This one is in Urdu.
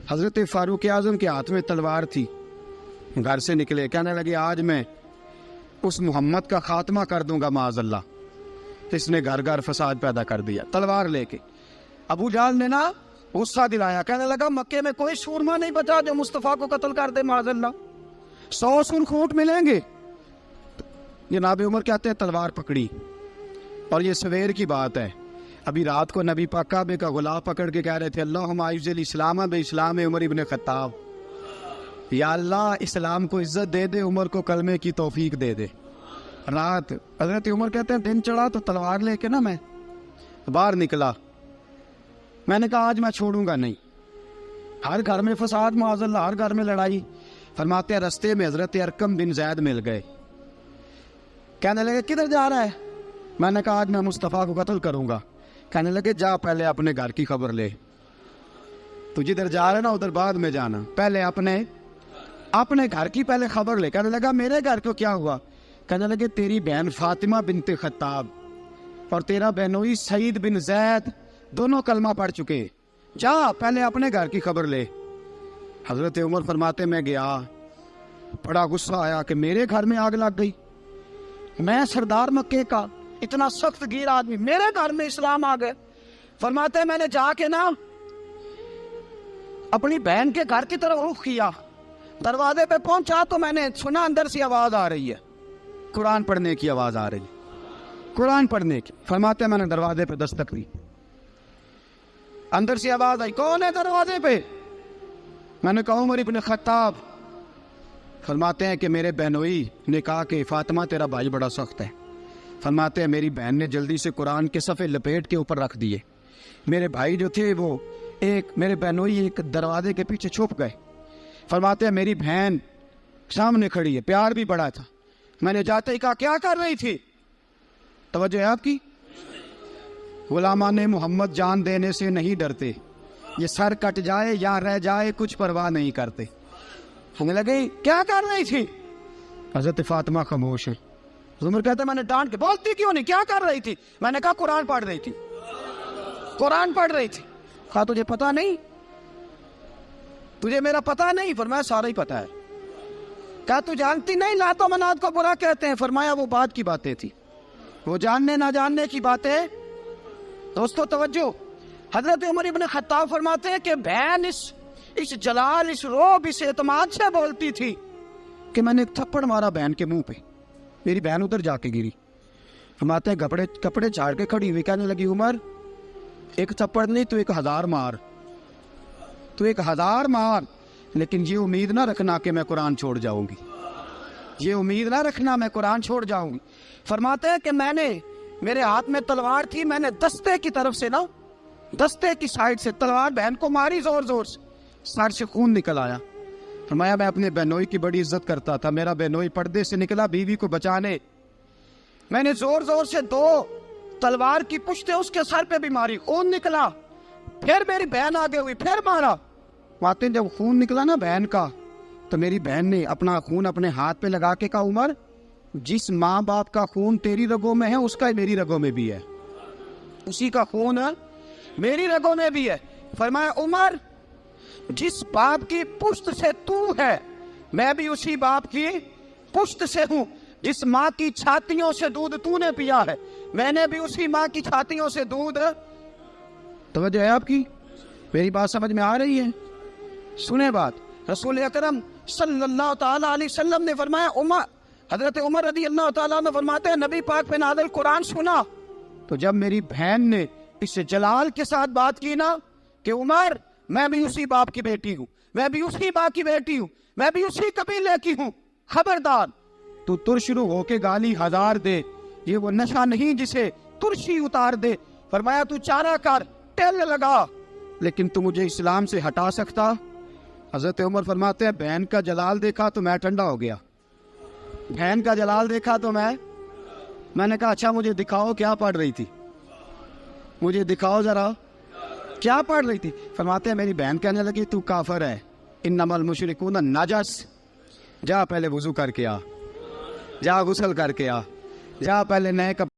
حضرت فاروق اعظم کے ہاتھ میں تلوار تھی، گھر سے نکلے، کہنے لگے آج میں اس محمد کا خاتمہ کر دوں گا معاذ اللہ، اس نے گھر گھر فساد پیدا کر دیا تلوار لے کے۔ ابو جہل نے نا غصہ دلایا، کہنے لگا مکے میں کوئی سورما نہیں بچا جو مصطفیٰ کو قتل کر دے معاذ اللہ، 100 سرخوٹ ملیں گے۔ جناب عمر کہتے ہیں تلوار پکڑی، اور یہ سویر کی بات ہے، ابھی رات کو نبی پاک کعبے کا غلاف پکڑ کے کہہ رہے تھے اللہم اعز الاسلام باسلام عمر ابن خطاب، یا اللہ اسلام کو عزت دے دے، عمر کو کلمے کی توفیق دے دے۔ رات حضرت عمر کہتے ہیں دن چڑھا تو تلوار لے کے نا میں باہر نکلا، میں نے کہا آج میں چھوڑوں گا نہیں، ہر گھر میں فساد معاذ اللہ، ہر گھر میں لڑائی۔ فرماتے ہیں رستے میں حضرت ارقم بن زید مل گئے، کہنے لگے کدھر جا رہا ہے؟ میں نے کہا آج میں مصطفیٰ کو قتل کروں گا۔ کہنے لگے جا پہلے اپنے گھر کی خبر لے، تو جدھر جا رہا ہے نا ادھر بعد میں جانا، پہلے اپنے گھر کی پہلے خبر لے۔ کہنے لگا میرے گھر کو کیا ہوا؟ کہنے لگے تیری بہن فاطمہ بنت خطاب اور تیرا بہنوئی سعید بن زید دونوں کلمہ پڑھ چکے، جا پہلے اپنے گھر کی خبر لے۔ حضرت عمر فرماتے میں گیا، بڑا غصہ آیا کہ میرے گھر میں آگ لگ گئی، میں سردار مکے کا اتنا سخت گیر آدمی، میرے گھر میں اسلام آ گئے۔ فرماتے ہیں میں نے جا کے نا اپنی بہن کے گھر کی طرف رخ کیا، دروازے پہ پہنچا تو میں نے سنا اندر سے آواز آ رہی ہے، قرآن پڑھنے کی آواز آ رہی ہے، قرآن پڑھنے کی۔ فرماتے ہیں میں نے دروازے پہ دستک دی، اندر سے آواز آئی کون ہے دروازے پہ؟ میں نے کہا عمر ابن خطاب۔ فرماتے ہیں کہ میرے بہنوئی نے کہا کہ فاطمہ تیرا بھائی بڑا سخت ہے۔ فرماتے ہیں میری بہن نے جلدی سے قرآن کے صفحے لپیٹ کے اوپر رکھ دیے، میرے بھائی جو تھے وہ میرے بہنوئی ایک دروازے کے پیچھے چھپ گئے۔ فرماتے ہیں میری بہن سامنے کھڑی ہے، پیار بھی بڑا تھا، میں نے جاتے ہی کہا کیا کر رہی تھی؟ توجہ ہے آپ کی؟ غلامان محمد جان دینے سے نہیں ڈرتے، یہ سر کٹ جائے یا رہ جائے کچھ پرواہ نہیں کرتے۔ ہمیں لگے کیا کر رہی تھی؟ حضرت فاطمہ خاموش ہے۔ عمر کہتا ہے میں نے ڈانٹ کے، بولتی کیوں نہیں، کیا کر رہی تھی؟ میں نے کہا قرآن پڑھ رہی تھی، قرآن پڑھ رہی تھی۔ کہا تجھے پتا نہیں، تجھے میرا پتا نہیں؟ فرمایا سارا ہی پتا ہے۔ کہا تو جانتی نہیں لات و منات کو برا کہتے ہیں؟ فرمایا وہ بعد کی باتیں تھی، وہ جاننے نہ جاننے کی باتیں۔ دوستو توجہ، حضرت عمر ابن خطاب فرماتے ہیں کہ بہن اس جلال، اس روب، اس اعتماد سے بولتی تھی کہ میں نے ایک تھپڑ مارا بہن کے منہ پہ، میری بہن ادھر جا کے گری۔ فرماتے ہیں کپڑے جھاڑ کے کھڑی ہوئی، کہنے لگی عمر ایک تھپڑ نہیں تو 1000 مار، تو 1000 مار، لیکن یہ امید نہ رکھنا کہ میں قرآن چھوڑ جاؤں گی، یہ امید نہ رکھنا میں قرآن چھوڑ جاؤں گی۔ فرماتے ہیں کہ میرے ہاتھ میں تلوار تھی، میں نے دستے کی طرف سے نا، دستے کی سائڈ سے تلوار بہن کو ماری زور زور سے، سر سے خون نکل آیا۔ فرمایا میں اپنے بہنوئی کی بڑی عزت کرتا تھا، میرا بہنوئی پردے سے نکلا بیوی کو بچانے، میں نے زور زور سے 2 تلوار کی پشتیں اس کے سر پہ بھی ماری، خون نکلا، پھر میری بہن آگے ہوئی، پھر مارا۔ واقعی جب خون نکلا نا بہن کا تو میری بہن نے اپنا خون اپنے ہاتھ پہ لگا کے کہا عمر جس ماں باپ کا خون تیری رگوں میں ہے اس کا میری رگوں میں بھی ہے، اسی کا خون میری رگوں میں بھی ہے۔ فرمایا عمر جس باپ کی پشت سے تو ہے میں بھی اسی باپ کی پشت سے ہوں، جس ماں کی چھاتیوں سے دودھ تو نے پیا ہے میں نے بھی اسی ماں کی چھاتیوں سے دودھ۔ توجہ ہے آپ کی؟ میری بات سمجھ میں آ رہی ہے؟ سنیں بات، رسول اکرم صلی اللہ تعالیٰ علیہ وسلم نے فرمایا، حضرت عمر رضی اللہ تعالیٰ نے فرماتے ہیں نبی پاک پہ نازل قرآن سنا تو جب میری بہن نے اس جلال کے ساتھ بات کی نا کہ عمر میں بھی اسی باپ کی بیٹی ہوں، میں بھی اسی باپ کی بیٹی ہوں، میں بھی اسی قبیلے کی ہوں، خبردار تو ترشرو ہو کے گالی 1000 دے، یہ وہ نشہ نہیں جسے ترشی اتار دے۔ فرمایا تو چارہ کر، ٹیل لگا، لیکن تو مجھے اسلام سے ہٹا سکتا؟ حضرت عمر فرماتے ہیں بہن کا جلال دیکھا تو میں ٹھنڈا ہو گیا، بہن کا جلال دیکھا تو میں نے کہا اچھا مجھے دکھاؤ کیا پڑھ رہی تھی، مجھے دکھاؤ ذرا کیا پڑھ رہی تھی۔ فرماتے ہیں میری بہن کہنے لگی تو کافر ہے، انما المشرکون نجس، جا پہلے وضو کر کے آ، جا غسل کر کے آ، جا پہلے نئے